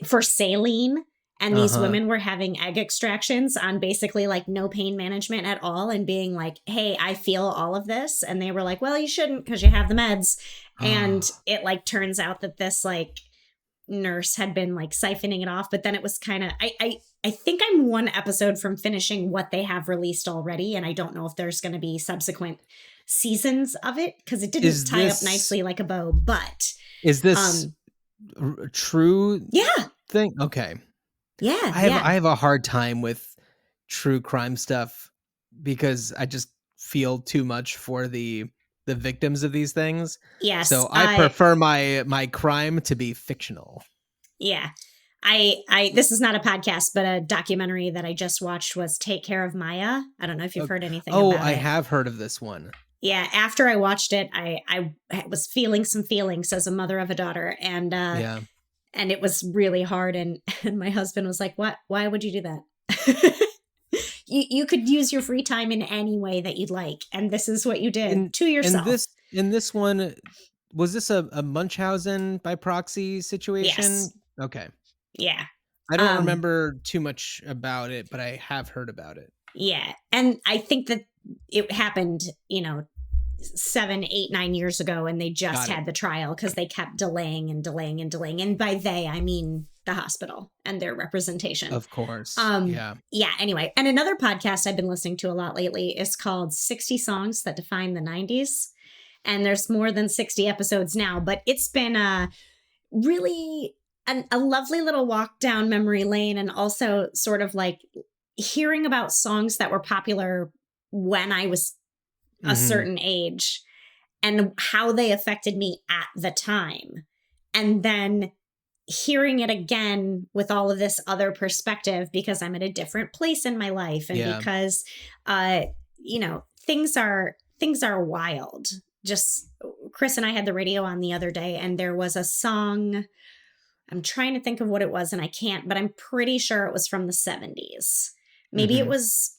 D: for saline. And these women were having egg extractions on basically like no pain management at all, and being like, hey, I feel all of this. And they were like, well, you shouldn't because you have the meds. And it like turns out that this like nurse had been like siphoning it off. But then it was kind of, I think I'm one episode from finishing what they have released already. And I don't know if there's going to be subsequent seasons of it because it didn't tie up nicely like a bow. But
C: is this true?
D: Yeah.
C: Thing? Okay.
D: Yeah,
C: I have a hard time with true crime stuff because I just feel too much for the victims of these things.
D: Yes.
C: So I prefer my crime to be fictional.
D: Yeah. This is not a podcast, but a documentary that I just watched was Take Care of Maya. I don't know if you've heard anything about it.
C: Oh, I have heard of this one.
D: Yeah. After I watched it, I was feeling some feelings as a mother of a daughter. And and it was really hard. And my husband was like, what? Why would you do that? you could use your free time in any way that you'd like. And this is what you did to yourself.
C: In this one, was this a Munchausen by proxy situation?
D: Yes.
C: Okay.
D: Yeah.
C: I don't remember too much about it, but I have heard about it.
D: Yeah. And I think that it happened, 7, 8, 9 years ago, and they just had the trial because they kept delaying. And by they, I mean the hospital and their representation.
C: Of course.
D: Yeah. Anyway, and another podcast I've been listening to a lot lately is called 60 Songs That Define the 90s. And there's more than 60 episodes now, but it's been really a lovely little walk down memory lane, and also sort of like hearing about songs that were popular when I was a certain age and how they affected me at the time. And then hearing it again with all of this other perspective, because I'm at a different place in my life, and because things are wild. Just Chris and I had the radio on the other day, and there was a song. I'm trying to think of what it was, and I can't, but I'm pretty sure it was from the 70s. Maybe it was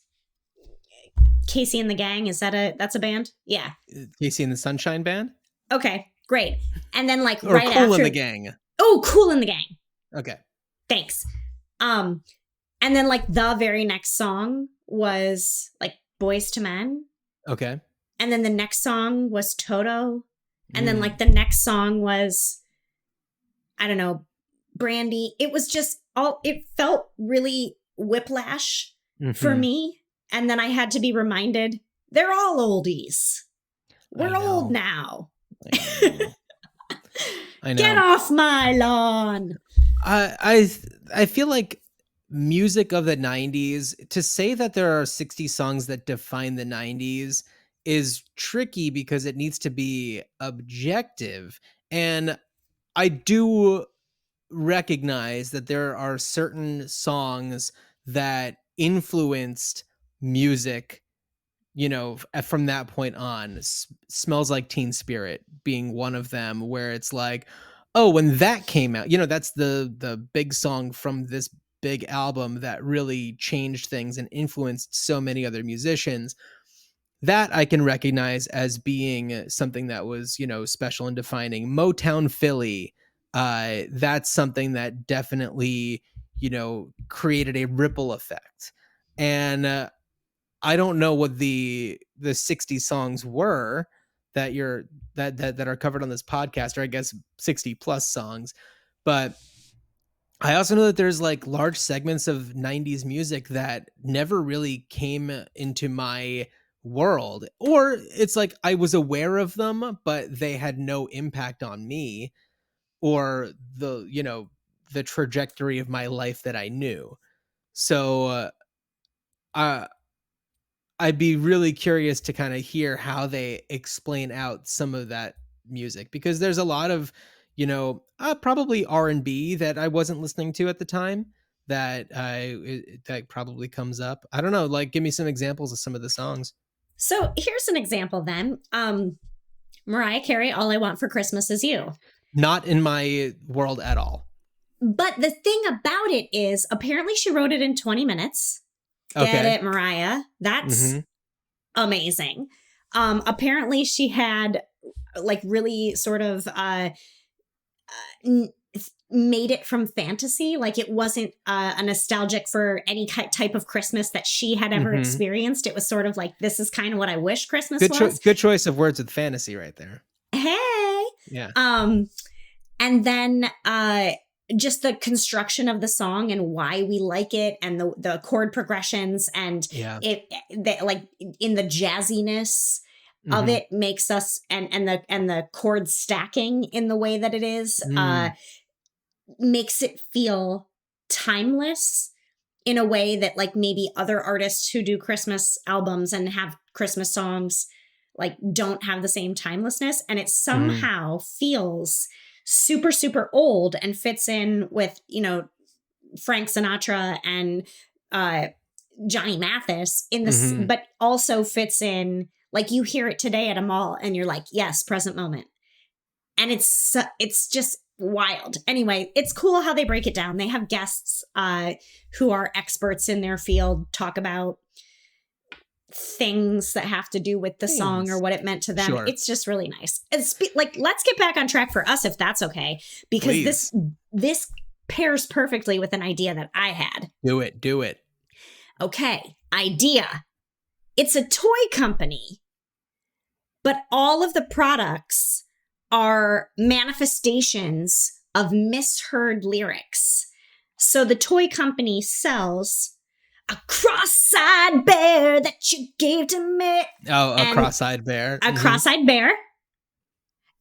D: Casey and the Gang. That's a band? Yeah.
C: Casey and the Sunshine Band?
D: Okay, great. And then like
C: or
D: right
C: Cool
D: after
C: and the Gang.
D: Oh, Cool and the Gang.
C: Okay.
D: Thanks. And then like the very next song was like Boys to Men.
C: Okay.
D: And then the next song was Toto. And then like the next song was, I don't know, Brandy. It was just it felt really whiplash for me. And then I had to be reminded, they're all oldies. We're old now. I know. Get off my lawn.
C: I feel like music of the 90s, to say that there are 60 songs that define the 90s is tricky because it needs to be objective. And I do recognize that there are certain songs that influenced music, from that point on. Smells Like Teen Spirit being one of them, where it's like, oh, when that came out, that's the big song from this big album that really changed things and influenced so many other musicians. That I can recognize as being something that was, special and defining. Motown Philly, that's something that definitely, created a ripple effect. And I don't know what the 60 songs were that that are covered on this podcast, or I guess 60 plus songs. But I also know that there's like large segments of 90s music that never really came into my world, or it's like I was aware of them, but they had no impact on me or the trajectory of my life that I knew. So I'd be really curious to kind of hear how they explain out some of that music, because there's a lot of, probably R&B that I wasn't listening to at the time that that probably comes up. I don't know, like give me some examples of some of the songs.
D: So here's an example then. Mariah Carey, All I Want for Christmas Is You.
C: Not in my world at all.
D: But the thing about it is, apparently she wrote it in 20 minutes. Get it, Mariah? That's amazing. Apparently she had like really sort of made it from fantasy. Like it wasn't a nostalgic for any type of Christmas that she had ever experienced. It was sort of like, this is kind of what I wish Christmas was.
C: Good choice of words with fantasy right there.
D: Hey.
C: Yeah.
D: And then just the construction of the song and why we like it, and the chord progressions, and like in the jazziness of it makes us, and the chord stacking in the way that it is makes it feel timeless in a way that like maybe other artists who do Christmas albums and have Christmas songs like don't have the same timelessness. And it somehow feels super, super old and fits in with, Frank Sinatra and Johnny Mathis in this, but also fits in, like you hear it today at a mall and you're like, yes, present moment. And it's just wild. Anyway, it's cool how they break it down. They have guests who are experts in their field talk about things that have to do with the song or what it meant to them. Sure. It's just really nice. Like, let's get back on track for us, if that's okay, because this pairs perfectly with an idea that I had.
C: Do it.
D: Okay, idea. It's a toy company, but all of the products are manifestations of misheard lyrics. So the toy company sells a cross-eyed bear that you gave to me.
C: Oh, a cross-eyed bear.
D: A cross-eyed bear.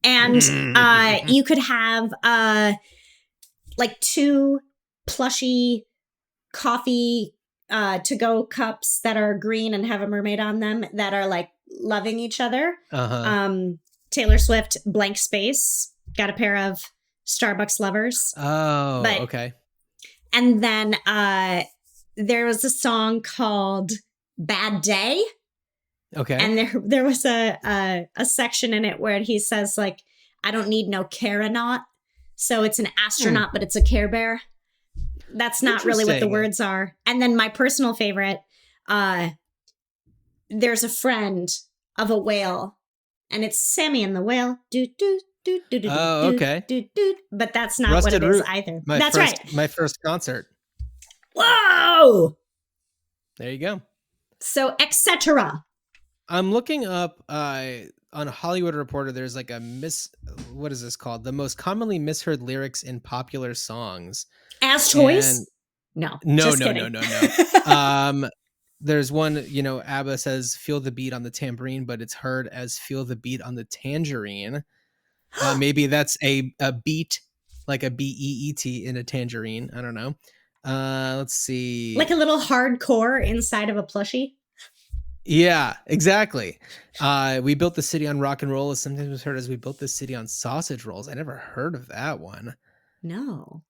D: And you could have like 2 plushy coffee to-go cups that are green and have a mermaid on them that are like loving each other. Taylor Swift, Blank Space, got a pair of Starbucks Lovers.
C: Oh,
D: But
C: okay.
D: and then there was a song called Bad Day.
C: Okay.
D: And there was a section in it where he says, like, I don't need no carenaut. So it's an astronaut, but it's a Care Bear. That's not really what the words are. And then my personal favorite, there's a friend of a whale, and it's Sammy and the Whale.
C: Oh, okay.
D: But that's not
C: Rusted
D: what it is
C: Root.
D: either.
C: My
D: That's
C: first,
D: right.
C: My first concert.
D: Whoa!
C: There you go.
D: So, etc.
C: I'm looking up on Hollywood Reporter. There's like what is this called? The most commonly misheard lyrics in popular songs.
D: As toys?
C: And
D: No.
C: no. There's one, ABBA says feel the beat on the tambourine, but it's heard as feel the beat on the tangerine. Maybe that's a beat, like a beet in a tangerine. I don't know. Let's see.
D: Like a little hardcore inside of a plushie?
C: Yeah, exactly. We built the city on rock and roll is sometimes heard as we built the city on sausage rolls. I never heard of that one.
D: No.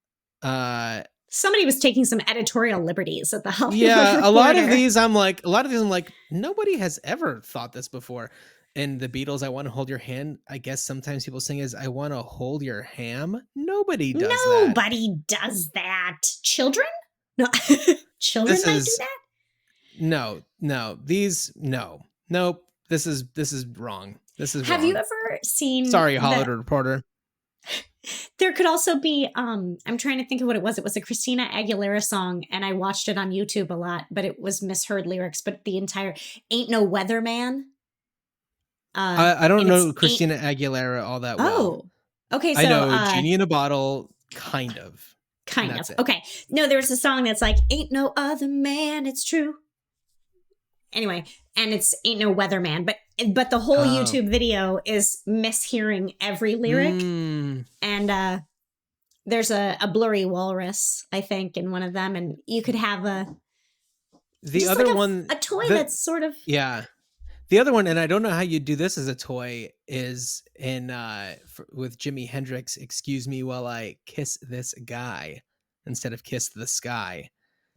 D: Somebody was taking some editorial liberties at the Hollywood Reporter.
C: A lot of these I'm like, nobody has ever thought this before. And the Beatles, I want to hold your hand. I guess sometimes people sing is I want to hold your ham. Nobody does that.
D: Nobody does that. Children? No. Children might do that?
C: No. Nope. This is wrong. This is
D: Have
C: wrong.
D: you ever seen
C: Hollywood Reporter.
D: There could also be I'm trying to think of what it was. It was a Christina Aguilera song, and I watched it on YouTube a lot, but it was misheard lyrics, but the entire Ain't No Weatherman.
C: I don't know Christina Aguilera all that well.
D: Oh. Okay, so
C: I know Genie in a Bottle, kind of.
D: Kind of. Okay. No, there's a song that's like, Ain't no other man, it's true. Anyway, and it's Ain't No Weatherman, but the whole YouTube video is mishearing every lyric. And there's a blurry walrus, I think, in one of them, and you could have a toy that's sort of
C: The other one, and I don't know how you do this as a toy, is with Jimi Hendrix, Excuse Me While I Kiss This Guy instead of Kiss the Sky.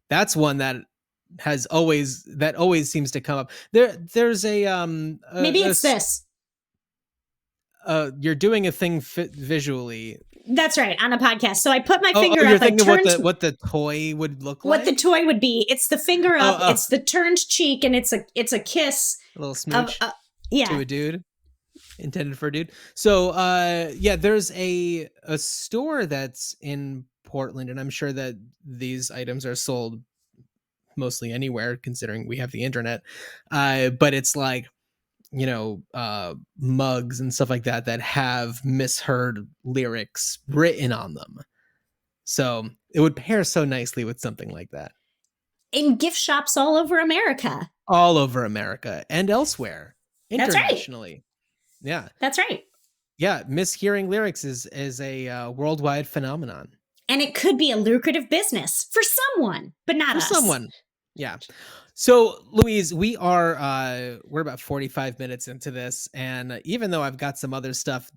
C: That's one that always seems to come up. There's
D: maybe it's this.
C: You're doing a thing visually.
D: That's right, on a podcast. So I put my finger
C: you're
D: up.
C: Thinking what the toy would look like?
D: What the toy would be. It's the finger up, it's the turned cheek, and it's a kiss.
C: A little smooch
D: to a
C: dude. Intended for a dude. So there's a store that's in Portland, and I'm sure that these items are sold mostly anywhere, considering we have the internet. But it's like, mugs and stuff like that have misheard lyrics written on them. So it would pair so nicely with something like that.
D: In gift shops all over America.
C: All over America and elsewhere. Internationally.
D: That's right.
C: Yeah.
D: That's right.
C: Yeah. Mishearing lyrics is a worldwide phenomenon.
D: And it could be a lucrative business for someone, but not us.
C: For someone. Yeah. So, Louise, we're about 45 minutes into this. And even though I've got some other stuff,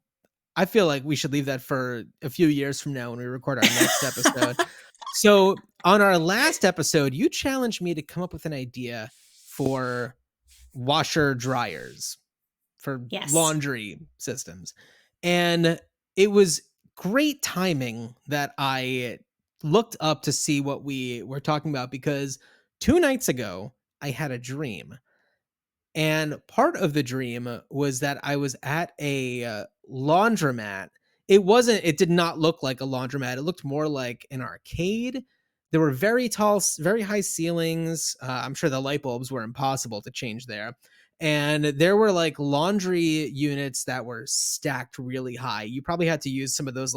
C: I feel like we should leave that for a few years from now when we record our next episode. So on our last episode, you challenged me to come up with an idea for washer dryers for laundry systems. And it was great timing that I looked up to see what we were talking about, because 2 nights ago I had a dream. And part of the dream was that I was at a laundromat. It did not look like a laundromat. It looked more like an arcade. There were very tall, very high ceilings. I'm sure the light bulbs were impossible to change there. And there were like laundry units that were stacked really high. You probably had to use some of those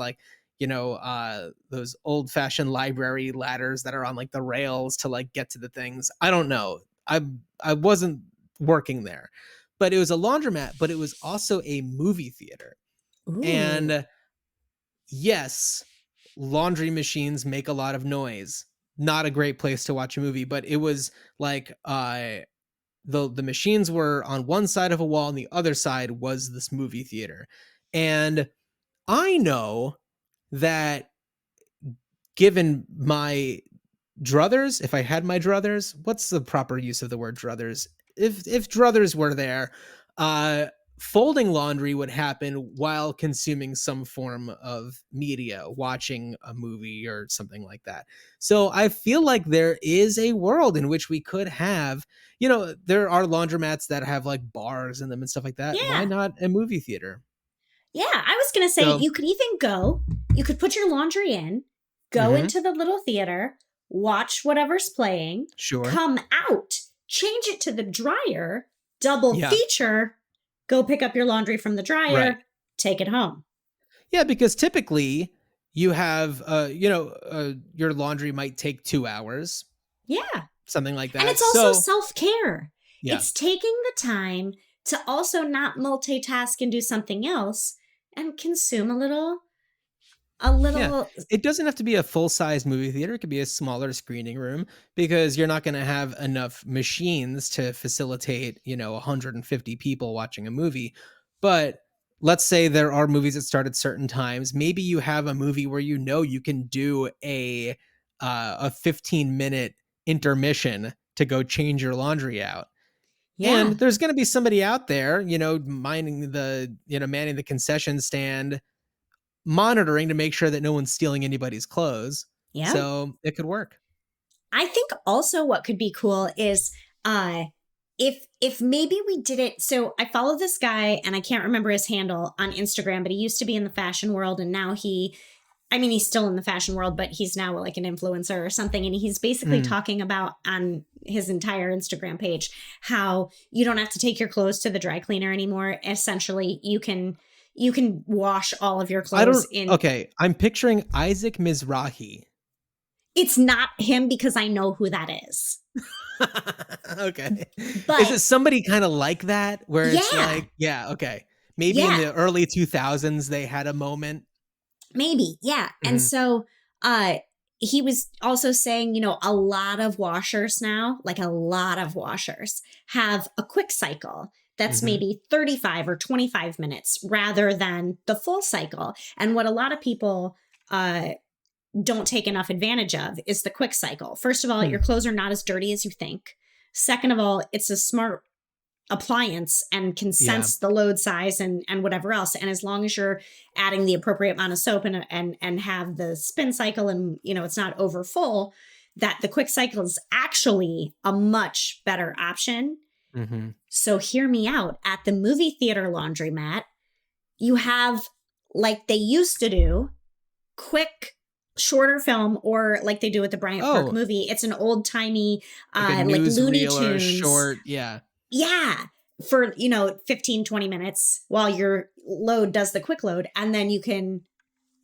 C: those old fashioned library ladders that are on like the rails to like get to the things. I don't know. I wasn't working there, but it was a laundromat, but it was also a movie theater. Ooh. And yes, laundry machines make a lot of noise. Not a great place to watch a movie, but it was like the machines were on one side of a wall and the other side was this movie theater. And I know that given my druthers, if I had my druthers, what's the proper use of the word druthers? If druthers were there, uh, folding laundry would happen while consuming some form of media, watching a movie or something like that. So I feel like there is a world in which we could have, there are laundromats that have like bars in them and stuff like that. Why
D: Yeah.
C: not a movie theater?
D: Yeah. I was going to say,
C: So,
D: you could even you could put your laundry in, go
C: mhm,
D: into the little theater, watch whatever's playing,
C: sure.
D: come out, change it to the dryer, double
C: Yeah,
D: feature, go pick up your laundry from the dryer,
C: right.
D: take it home.
C: Yeah, because typically you have, your laundry might take 2 hours,
D: Yeah.
C: something like
D: And
C: that.
D: it's also
C: So,
D: self-care.
C: yeah.
D: It's taking the time to also not multitask and do something else and consume a little
C: Yeah, it doesn't have to be a full-size movie theater. It could be a smaller screening room because you're not going to have enough machines to facilitate, 150 people watching a movie. But let's say there are movies that start at certain times. Maybe you have a movie where you can do a 15-minute intermission to go change your laundry out. And
D: Yeah.
C: there's going to be somebody out there, manning the concession stand, monitoring to make sure that no one's stealing anybody's clothes.
D: Yeah.
C: So it could work.
D: I think also what could be cool is if maybe we did it. So I follow this guy and I can't remember his handle on Instagram, but he used to be in the fashion world and now he's still in the fashion world, but he's now like an influencer or something. And he's basically
C: Mm.
D: talking about on his entire Instagram page how you don't have to take your clothes to the dry cleaner anymore. Essentially, you can wash all of your
C: I don't.
D: clothes in.
C: Okay, I'm picturing Isaac Mizrahi.
D: It's not him because I know who that is.
C: Okay, is
D: But
C: it somebody kind of like that where it's
D: yeah,
C: like, yeah, okay, maybe in
D: yeah,
C: the early 2000s they had a moment.
D: maybe. Yeah. And
C: Mhm,
D: so he was also saying, a lot of washers now, like a lot of washers have a quick cycle that's
C: mhm,
D: maybe 35 or 25 minutes rather than the full cycle. And what a lot of people don't take enough advantage of is the quick cycle. First of all,
C: hmm,
D: your clothes are not as dirty as you think. Second of all, it's a smart appliance and can
C: yeah,
D: sense the load size and whatever else. And as long as you're adding the appropriate amount of soap and have the spin cycle and it's not over full, that the quick cycle is actually a much better option.
C: mhm.
D: So hear me out. At the movie theater laundromat, you have, like they used to do, quick shorter film, or like they do with the Bryant Park
C: Oh,
D: movie. It's an old timey
C: like a
D: like Looney
C: newsreel or a
D: Tunes.
C: short, yeah.
D: Yeah. For 15, 20 minutes while your load does the quick load. And then you can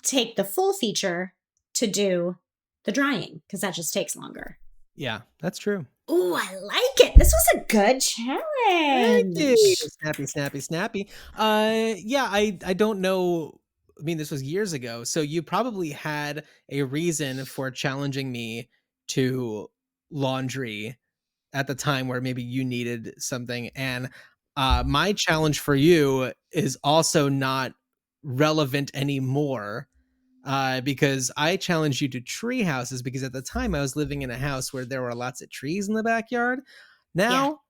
D: take the full feature to do the drying because that just takes longer.
C: Yeah, that's true.
D: Ooh, I like it. This was a good
C: Thank you.
D: challenge.
C: Snappy, snappy, snappy. Yeah, I don't know. I mean, this was years ago, so you probably had a reason for challenging me to laundry at the time where maybe you needed something. And my challenge for you is also not relevant anymore. Because I challenged you to tree houses because at the time I was living in a house where there were lots of trees in the backyard.
D: Yeah.
C: Now,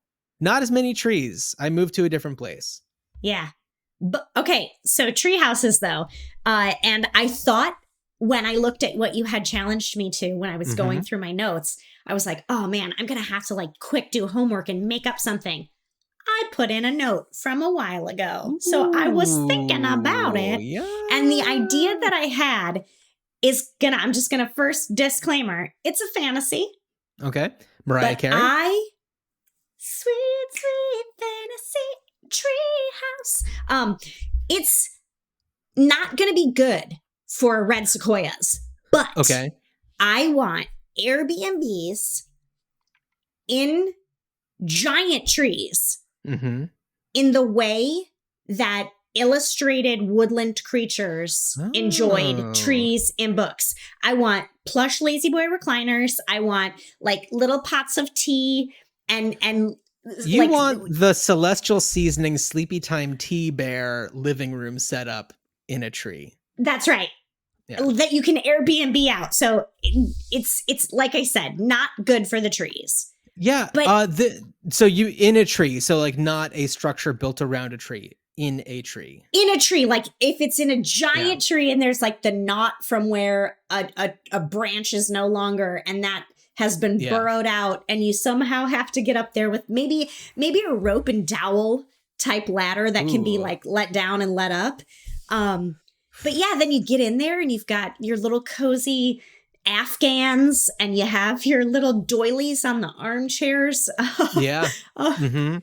C: not as many trees. I moved to a different place.
D: Yeah. But okay, so tree houses though. And I thought when I looked at what you had challenged me to when I was going
C: Mhm.
D: through my notes, I was like, oh man, I'm gonna have to like quick do homework and make up something. I put in a note from a while ago. So I was thinking about
C: Ooh,
D: it. And the idea
C: yeah.
D: that I had I'm just gonna first disclaimer, it's a fantasy,
C: Okay. Mariah
D: but
C: Carey?
D: sweet, sweet fantasy treehouse. It's not gonna be good for red sequoias, but
C: Okay.
D: I want Airbnbs in giant trees
C: Mhm.
D: in the way that illustrated woodland creatures enjoyed
C: Oh.
D: trees in books. I want plush lazy boy recliners. I want like little pots of tea and
C: You
D: like
C: want the Celestial Seasoning Sleepy Time Tea Bear living room setup in a tree.
D: that's right.
C: Yeah.
D: that you can Airbnb out. So it's like I said, not good for the trees.
C: Yeah.
D: But
C: so you in a tree, so like not a structure built around a tree, in a tree.
D: in a tree, like if it's in a giant tree and there's like the knot from where a branch is no longer, and that has been burrowed out, and you somehow have to get up there with maybe a rope and dowel type ladder that can be like let down and let up. But yeah, then you get in there and you've got your little cozy Afghans, and you have your little doilies on the armchairs.
C: Yeah.
D: On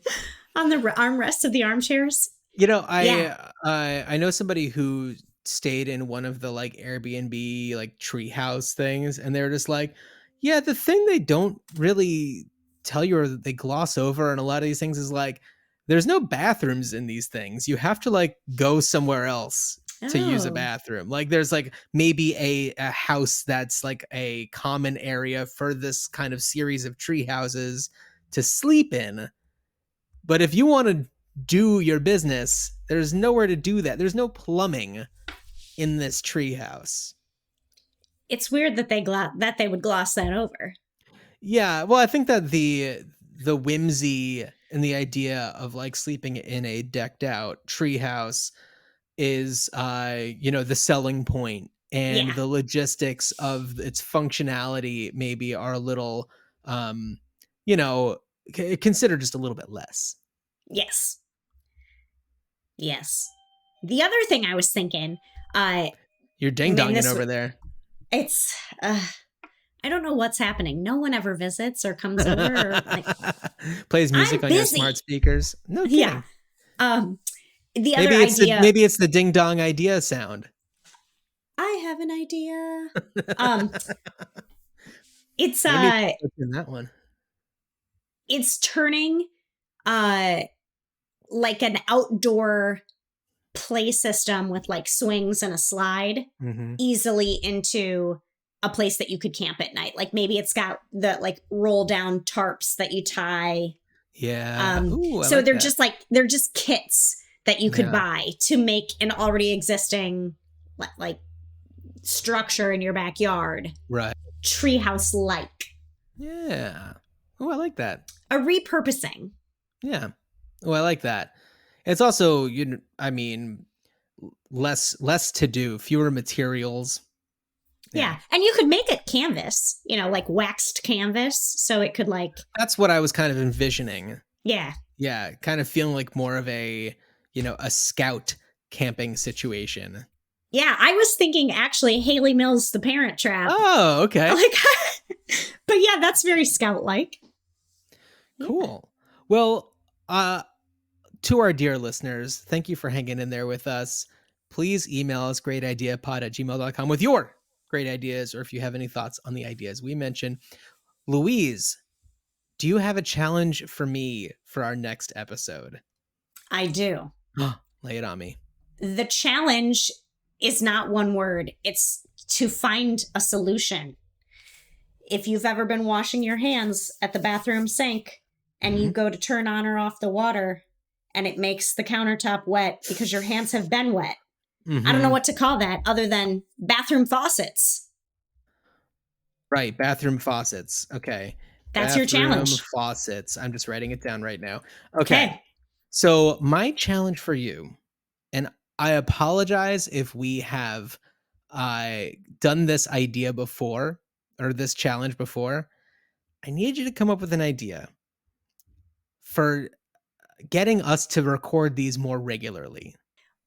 D: the armrests of the armchairs.
C: You know, I know somebody who stayed in one of the like Airbnb like treehouse things, and they're just like, yeah, the thing they don't really tell you or they gloss over in a lot of these things is like, there's no bathrooms in these things. You have to like go somewhere else to use a bathroom. Like there's like maybe a house that's like a common area for this kind of series of tree houses to sleep in. But if you want to do your business, there's nowhere to do that. There's no plumbing in this tree house.
D: It's weird that they would gloss that over.
C: Yeah, well, I think that the whimsy and the idea of like sleeping in a decked out treehouse is the selling point, and the logistics of its functionality maybe are a little considered just a little bit less.
D: Yes. The other thing I was thinking,
C: you're ding-donging over there.
D: It's I don't know what's happening. No one ever visits or comes over or like
C: plays music on your smart speakers. No kidding.
D: Yeah. The other idea.
C: Maybe it's the ding dong idea sound.
D: I have an idea. It's
C: in that one.
D: It's turning like an outdoor play system with like swings and a slide easily into a place that you could camp at night. Like maybe it's got the like roll down tarps that you tie.
C: Yeah.
D: So they're just kits that you could buy to make an already existing like structure in your backyard.
C: Right.
D: Treehouse like.
C: Yeah. Oh, I like that.
D: A repurposing.
C: Yeah. Oh, I like that. It's also, less to do, fewer materials.
D: Yeah. And you could make it canvas, like waxed canvas. So it could like.
C: That's what I was kind of envisioning.
D: Yeah.
C: Yeah. Kind of feeling like more of a scout camping situation.
D: Yeah. I was thinking actually Haley Mills, The Parent Trap.
C: Oh, okay.
D: But yeah, that's very scout like.
C: Cool. Well, to our dear listeners, thank you for hanging in there with us. Please email us greatideapod@gmail.com with your great ideas, or if you have any thoughts on the ideas we mentioned. Louise, do you have a challenge for me for our next episode?
D: I do.
C: Lay it on me.
D: The challenge is not one word. It's to find a solution. If you've ever been washing your hands at the bathroom sink and you go to turn on or off the water and it makes the countertop wet because your hands have been wet. I don't know what to call that other than bathroom faucets.
C: Right. Bathroom faucets. Okay.
D: That's your challenge.
C: Bathroom faucets. I'm just writing it down right now. Okay. So my challenge for you, and I apologize if we have done this idea before or this challenge before. I need you to come up with an idea for getting us to record these more regularly.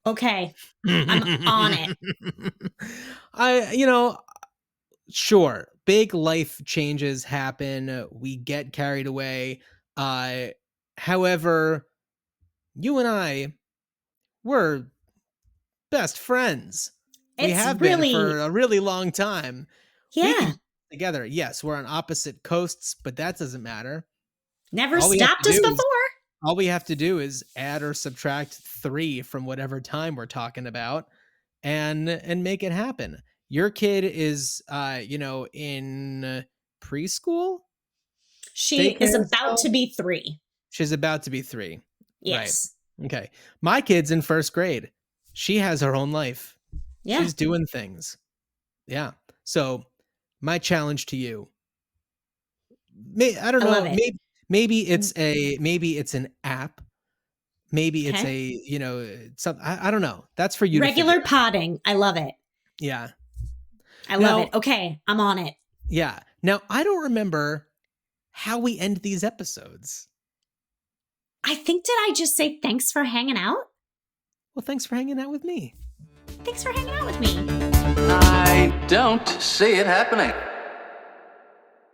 D: Okay. I'm on it.
C: Sure, big life changes happen. We get carried away. However, you and I, we're best friends. We have been for a really long time.
D: Yeah.
C: Together. Yes, we're on opposite coasts, but that doesn't matter.
D: Never stopped us before.
C: All we have to do is add or subtract 3 from whatever time we're talking about and make it happen. Your kid is in preschool?
D: She is about to be 3.
C: She's about to be 3.
D: Yes.
C: Right. Okay. My kid's in 1st grade. She has her own life.
D: Yeah.
C: She's doing things. Yeah. So my challenge to you, I don't
D: I
C: know,
D: love it.
C: maybe it's an app. Maybe it's
D: Okay.
C: I don't know. That's for you to figure
D: Regular
C: out.
D: potting. I love it.
C: Yeah.
D: I love
C: Now,
D: it. Okay, I'm on it.
C: yeah. Now, I don't remember how we end these episodes.
D: I think, did I just say thanks for hanging out?
C: Well, thanks for hanging out with me.
D: Thanks for hanging out with me.
B: I don't see it happening.